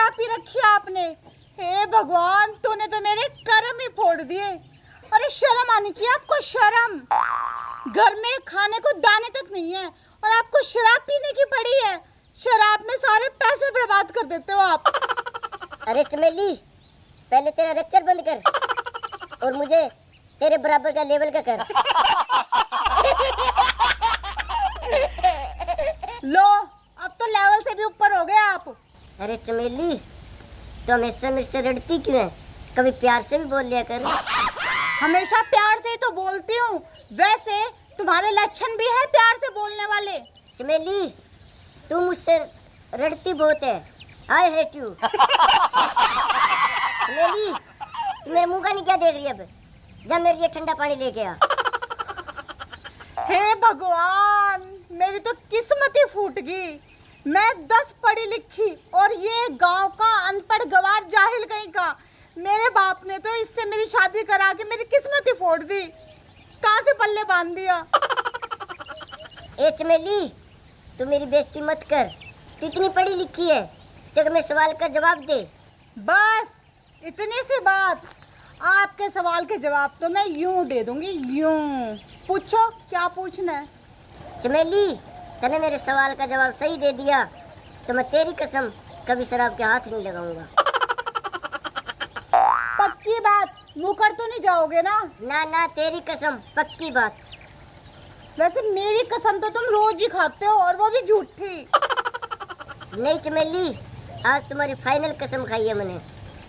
शराब पी रखी है आपने। हे भगवान, तूने तो मेरे कर्म ही फोड़ दिए। अरे शर्म आनी चाहिए आपको, शर्म। घर में खाने को दाने तक नहीं है और आपको शराब पीने की पड़ी है। शराब में सारे पैसे बर्बाद कर देते हो आप। अरे चमेली, पहले तेरा लेक्चर बंद कर और मुझे तेरे बराबर का लेवल का कर। लो, अब तो लेवल से भी ऊपर हो गए आप। अरे चमेली, तो हमेशा मेरे से लड़ती क्यों है? कभी प्यार से भी बोल लिया कर। हमेशा प्यार से ही तो बोलती हूँ। वैसे तुम्हारे लक्षण भी है प्यार से बोलने वाले। चमेली, तू मुझसे लड़ती बहुत है। I hate you. चमेली, तू मेरे मुंह का नहीं क्या देख रही है? अब जा मेरे लिए ठंडा पानी लेके आ। हे भगवान, मेरी तो किस्मत ही फूट गई। मैं 10 पढ़ी लिखी और ये गांव का अनपढ़ गवार जाहिल कहीं का। मेरे बाप ने तो इससे मेरी शादी करा के मेरी किस्मत ही फोड़ दी। कहाँ से पल्ले बांध दिया। ए चमेली, तू मेरी बेइज्जती मत कर। तू इतनी पढ़ी लिखी है तो मैं सवाल का जवाब दे। बस इतनी सी बात। आपके सवाल के जवाब तो मैं यूं दे दूंगी, यूं। पूछो, क्या पूछना है। चमेली, तूने मेरे सवाल का जवाब सही दे दिया तो मैं तेरी कसम कभी शराब के हाथ नहीं लगाऊंगा। पक्की बात, मुकर तो नहीं जाओगे ना? ना ना, तेरी कसम, पक्की बात। वैसे मेरी कसम तो तुम रोज ही खाते हो और वो भी झूठी। नहीं चमेली, आज तुम्हारी फाइनल कसम खाई है मैंने।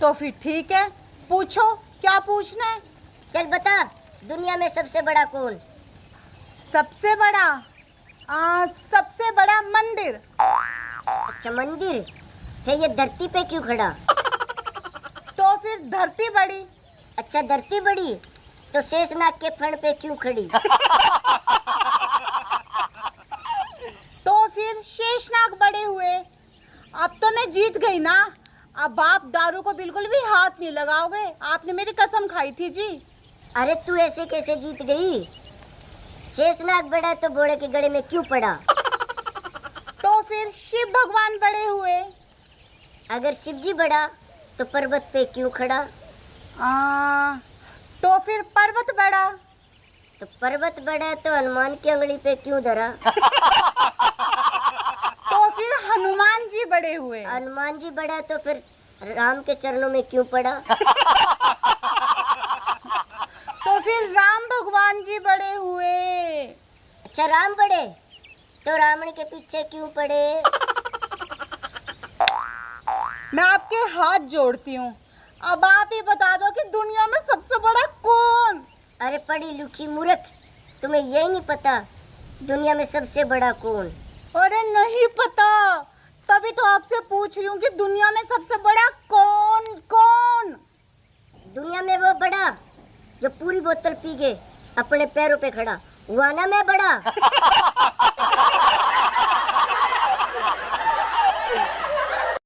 तो फिर ठीक है, पूछो, क्या पूछना है। चल बता, दुनिया में सबसे बड़ा कौन? सबसे बड़ा? सबसे बड़ा मंदिर। अच्छा मंदिर है, ये धरती पे क्यों खड़ा? तो फिर धरती बड़ी। अच्छा धरती बड़ी, तो शेषनाग के फण पे क्यों खड़ी? तो फिर शेषनाग बड़े हुए। अब तो मैं जीत गई ना। अब आप दारू को बिल्कुल भी हाथ नहीं लगाओगे। आपने मेरी कसम खाई थी जी। अरे तू ऐसे कैसे जीत गई? शेषनाग बड़ा तो घोड़े के गले में क्यों पड़ा? तो फिर शिव भगवान बड़े हुए। अगर शिव जी बड़ा तो पर्वत पे क्यों खड़ा? तो फिर पर्वत बड़ा। तो पर्वत बड़ा तो हनुमान की अंगली पे क्यों धरा? तो फिर हनुमान जी बड़े हुए। हनुमान जी बड़ा तो फिर राम के चरणों में क्यों पड़ा? तो फिर राम भगवान जी बड़े हुए। अच्छा राम बड़े तो रावण के पीछे क्यों पड़े? मैं आपके हाथ जोड़ती हूँ, अब आप ही बता दो कि दुनिया में सबसे बड़ा कौन? अरे पढ़ी लिखी मूर्ख, तुम्हें यही नहीं पता दुनिया में सबसे बड़ा कौन? अरे नहीं पता, तभी तो आपसे पूछ रही हूँ कि दुनिया में सबसे बड़ा कौन? कौन दुनिया में वो बड़ा जो पूरी बोतल पी के अपने पैरों पे खड़ा हुआ ना, मैं बड़ा।